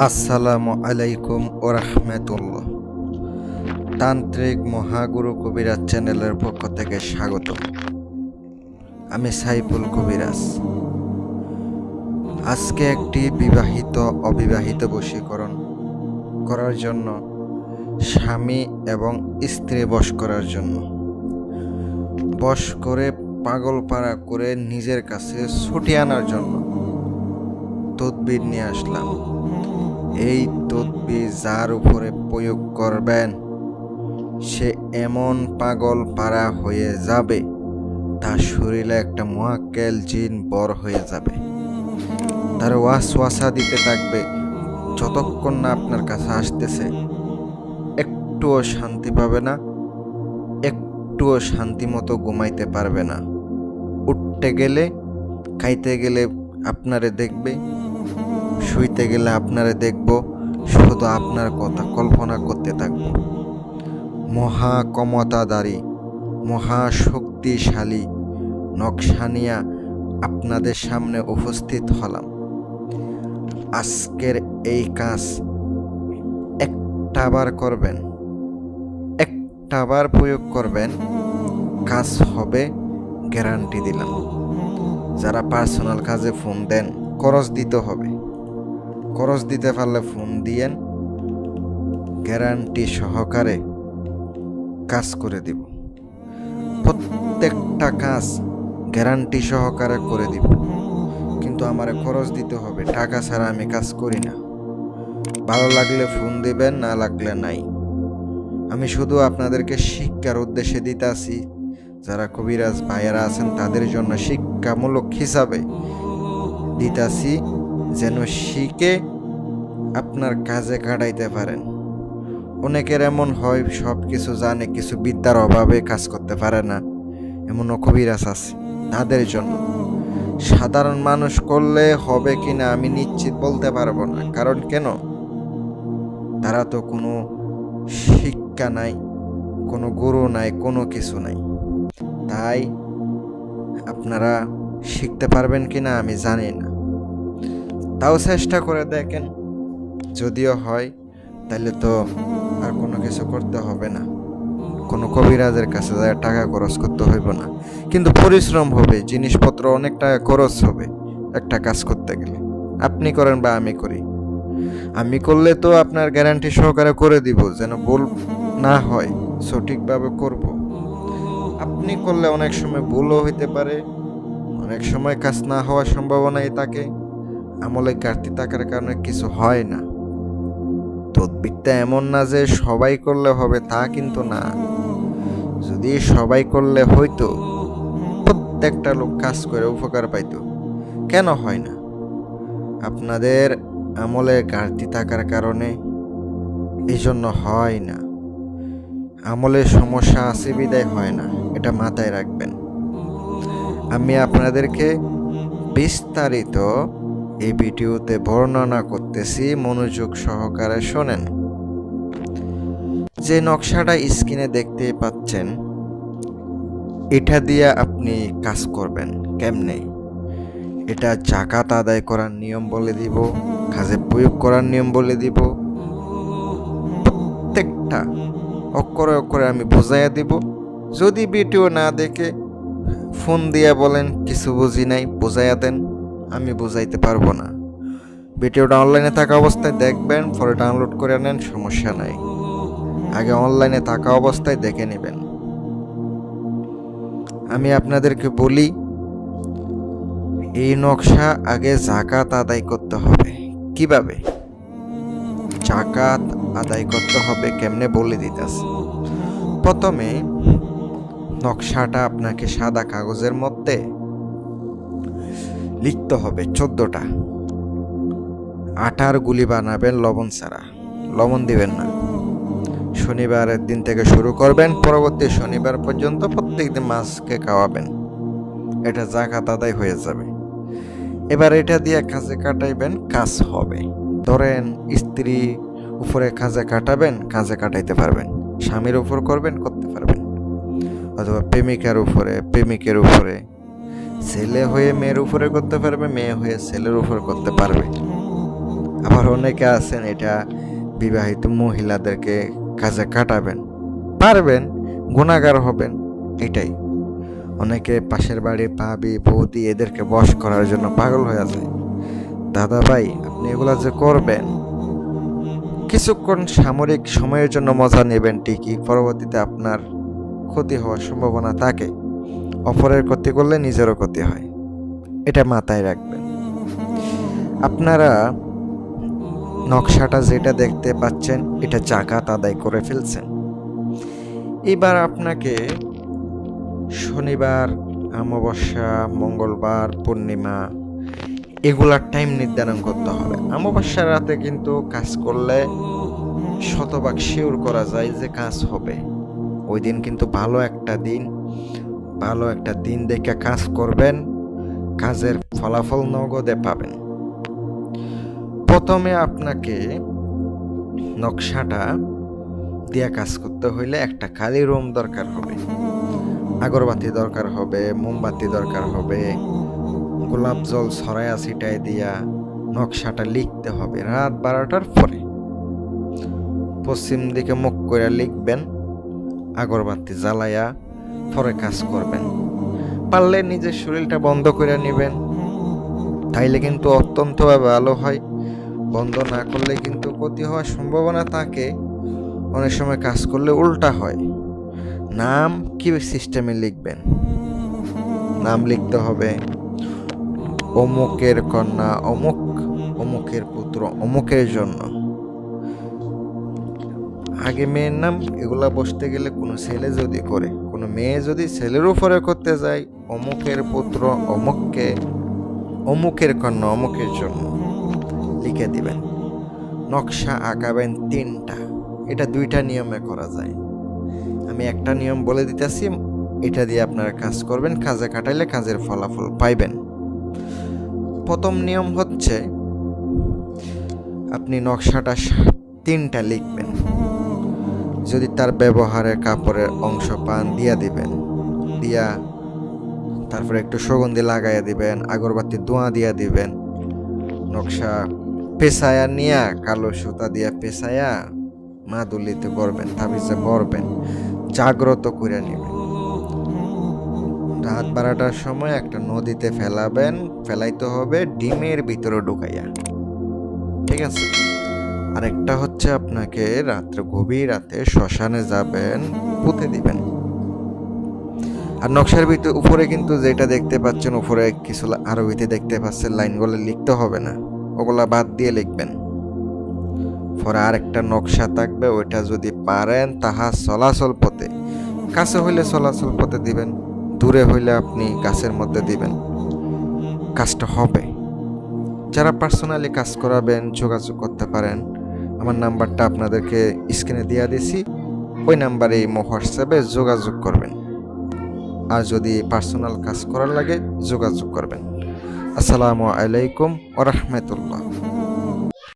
আসসালামু আলাইকুম ও রাহমাতুল্লাহ। তান্ত্রিক মহাগুরু কবিরাজ চ্যানেলের পক্ষ থেকে স্বাগত। আমি সাইফুল কবিরাজ। আজকে একটি বিবাহিত অবিবাহিত বশীকরণ করার জন্য, স্বামী এবং স্ত্রী বশ করার জন্য, বশ করে পাগলপাড়া করে নিজের কাছে ছুটিয়ে আনার জন্য তদবির নিয়ে আসলাম। এই তদবির যার উপরে প্রয়োগ করবেন সে এমন পাগল পাড়া হয়ে যাবে, তার শরীরে একটা মুয়াক্কেল জিন বর হয়ে যাবে। তার ওয়াসওয়াসা দিতে থাকবে, যতক্ষণ না আপনার কাছে আসতেছে একটুও শান্তি পাবে না, একটুও শান্তি মতো ঘুমাইতে পারবে না। উঠতে গেলে, খাইতে গেলে আপনারে দেখবে, শুইতে গেলে আপনারে দেখব, শুধু আপনার কথা কল্পনা করতে থাকব। মহা ক্ষমতাধারী, মহা শক্তিশালী নকশা নিয়ে আপনাদের সামনে উপস্থিত হলাম। আজকের এই কাজ একটাবার করবেন, একটাবার প্রয়োগ করবেন, কাজ হবে, গ্যারান্টি দিলাম। যারা পার্সোনাল কাজে ফোন দেন, খরচ দিতে হবে, খরচ দিতে পারলে ফোন দিয়েন, গ্যারান্টি সহকারে কাজ করে দিব। প্রত্যেকটা কাজ গ্যারান্টি সহকারে করে দিব, কিন্তু আমারে খরচ দিতে হবে। টাকা ছাড়া আমি কাজ করি না। ভালো লাগলে ফোন দিবেন, না লাগলে নাই। আমি শুধু আপনাদেরকে শিক্ষার উদ্দেশ্যে দিতে আসি। যারা কবিরাজ ভাইয়েরা আছেন তাদের জন্য শিক্ষামূলক হিসাবে দিতাছি, যেন শিখে আপনার কাজে কাটাইতে পারেন। অনেকের এমন হয় সব কিছু জানে, কিছু বিদ্যার অভাবে কাজ করতে পারে না, এমনও কবিরাজ আছে। তাদের জন্য সাধারণ মানুষ করলে হবে কিনা আমি নিশ্চিত বলতে পারবো না। কারণ কেন, তারা তো কোনো শিক্ষা নাই, কোনো গুরু নাই, কোনো কিছু নাই। তাই আপনারা শিখতে পারবেন কিনা আমি জানি না, তাও চেষ্টা করে দেখেন। যদিও হয় তাহলে তো আর কোনো কিছু করতে হবে না, কোনো কবিরাজের কাছে যায় টাকা খরচ করতে হইব না। কিন্তু পরিশ্রম হবে, জিনিসপত্র অনেক টাকা খরচ হবে একটা কাজ করতে গেলে। আপনি করেন বা আমি করি, আমি করলে তো আপনার গ্যারান্টি সহকারে করে দিব, যেন ভুল না হয়, সঠিকভাবে করব। আপনি করলে অনেক সময় ভুলও হইতে পারে, অনেক সময় কাজ না হওয়ার সম্ভাবনাই থাকে, আমলে ঘাটতি থাকার কারণে কিছু হয় না। তদবিরটা এমন না যে সবাই করলে হবে, তা কিন্তু না। যদি সবাই করলে হয়তো প্রত্যেকটা লোক কাজ করে উপকার পাইতো। কেন হয় না? আপনাদের আমলে ঘাটতি থাকার কারণে এই জন্য হয় না। আমলে সমস্যা আছে বিদায় হয় না, এটা মাথায় রাখবেন। আমি আপনাদেরকে বিস্তারিত এই ভিডিওতে বর্ণনা করতেছি, মনোযোগ সহকারে শোনেন। যে নকশাটা স্ক্রিনে দেখতে পাচ্ছেন, এটা দিয়ে আপনি কাজ করবেন কেমনে, এটা জাকাত আদায় করার নিয়ম বলে দিব, কাজে প্রয়োগ করার নিয়ম বলে দিব, প্রত্যেকটা অক্ষরে অক্ষরে আমি বোঝাইয়া দিব। যদি ভিডিও না দেখে ফোন দিয়া বলেন কিছু বুঝি নাই, বোঝাইয়া দেন, আমি বোঝাইতে পারবো না। ভিডিওটা অনলাইনে থাকা অবস্থায় দেখবেন, পরে ডাউনলোড করে নেন, সমস্যা নাই। আগে অনলাইনে থাকা অবস্থায় দেখে নেবেন। আমি আপনাদেরকে বলি, এই নকশা আগে জাকাত আদায় করতে হবে। কিভাবে জাকাত আদায় করতে হবে কেমনে বলে দিতেছি। প্রথমে নকশাটা আপনাকে সাদা কাগজের মধ্যে লিখতে হবে 14টা। আটার গুলি বানাবেন লবণ ছাড়া, লবণ দিবেন না। শনিবারের দিন থেকে শুরু করবেন, পরবর্তী শনিবার পর্যন্ত প্রত্যেকদিন মাছকে খাওয়াবেন। এটা জাকাত আদায় হয়ে যাবে। এবার এটা দিয়ে কাজে কাটাইবেন, কাজ হবে। ধরেন স্ত্রী উপরে কাজে কাটাবেন, কাজে কাটাইতে পারবেন। স্বামীর উপর করবেন, করতে পারবেন। অথবা প্রেমিকার উপরে, প্রেমিকের উপরে, ছেলে হয়ে মেয়ের উপরে করতে পারবে, মেয়ে হয়ে ছেলের উপর করতে পারবে। আবার অনেকে আছেন এটা বিবাহিত মহিলাদেরকে কাজে কাটাবেন, পারবেন, গুণাগার হবেন, এটাই। অনেকে পাশের বাড়ির ভাবি বৌদি এদেরকে বশ করার জন্য পাগল হয়ে যায়। দাদা ভাই, আপনি এগুলা যে করবেন, কিছুক্ষণ সাময়িক সময়ের জন্য মজা নেবেন ঠিকই, পরবর্তীতে আপনার ক্ষতি হওয়ার সম্ভাবনা থাকে। অপরের ক্ষতি করলে নিজেরও ক্ষতি হয়, এটা মাথায় রাখবেন। আপনারা নকশাটা যেটা দেখতে পাচ্ছেন, এটা জাকাত আদায় করে ফেলছেন। এবার আপনাকে শনিবার, অমাবস্যা, মঙ্গলবার, পূর্ণিমা এগুলার টাইম নির্ধারণ করতে হবে। অমাবস্যার রাতে কিন্তু কাজ করলে শতভাগ শিওর করা যায় যে কাজ হবে। ওই দিন কিন্তু ভালো একটা দিন দেখে কাজ করবেন, কাজের ফলাফল নগদে পাবেন। প্রথমে আপনাকে নকশাটা দিয়ে কাজ করতে হইলে একটা খালি রুম দরকার হবে, আগরবাতি দরকার হবে, মোমবাতি দরকার হবে, গোলাপ জল ছড়াইয়া ছিটাই দিয়া নকশাটা লিখতে হবে। রাত 12টার পরে পশ্চিম দিকে মুখ করে লিখবেন, আগরবাতি জ্বালাইয়া পরে কাজ করবেন। পারলে নিজের শরীরটা বন্ধ করে নেবেন, তাইলে কিন্তু অত্যন্ত ভালো হয়। বন্ধ না করলে কিন্তু ক্ষতি হওয়ার সম্ভাবনা থাকে। অনেক সময় কাজ করলে উল্টা হয়। নাম কি সিস্টেমে লিখবেন? নাম লিখতে হবে অমুকের কন্যা অমুক, অমুকের পুত্র অমুকের জন্য। আগে মেয়ের নাম, এগুলা বসতে গেলে কোনো ছেলে যদি করে, কোনো মেয়ে যদি ছেলের উপরে করতে যায়, অমুকের পুত্র অমুককে, অমুকের কন্যা অমুকের জন্য লিখে দিবেন। নকশা আঁকাবেন 3টা, এটা 2টা নিয়মে করা যায়। আমি একটা নিয়ম বলে দিতেছি, এটা দিয়ে আপনারা কাজ করবেন, কাজে কাটাইলে কাজের ফলাফল পাইবেন। প্রথম নিয়ম হচ্ছে আপনি নকশাটা 3টা লিখবেন। যদি তার ব্যবহারের কাপড়ের অংশ পান দিয়া দিবেন, দিয়া তারপরে একটু সুগন্ধি লাগাইয়া দিবেন, আগরবাতি ধোঁয়া দিয়া দিবেন। নকশা পেছায়া নিয়া কালো সুতা দিয়া পেছায়া মাদুলিতে বরবেন, তাবিজে বরবেন, জাগ্রত করে নেবেন। রাত 12টার সময় একটা নদীতে ফেলাবেন, ফেলাইতে হবে ডিমের ভিতরে ঢুকাইয়া, ঠিক আছে? আরেকটা হচ্ছে আপনাকে রাত্রে গভীর রাতে শ্মশানে যাবেন, পুঁতে দিবেন। আর নকশার ভিতরে উপরে কিন্তু যেটা দেখতে পাচ্ছেন, উপরে কিছু আরবিতে দেখতে পাচ্ছেন, লাইনগুলো লিখতে হবে না, ওগুলা বাদ দিয়ে লিখবেন। পরে আরেকটা নকশা থাকবে, ওইটা যদি পারেন তাহা চলাচল পথে, কাছে হইলে চলাচল পথে দিবেন, দূরে হইলে আপনি গাছের মধ্যে দিবেন, কাজটা হবে। যারা পার্সোনালি কাজ করাবেন যোগাযোগ করতে পারেন। আমার নাম্বারটা আপনাদেরকে স্ক্রিনে দিয়ে দিছি, ওই নাম্বারে হোয়াটসঅ্যাপে যোগাযোগ করবেন। আর যদি পার্সোনাল কাজ করার লাগে যোগাযোগ করবেন। আসসালামু আলাইকুম ওয়া রাহমাতুল্লাহ।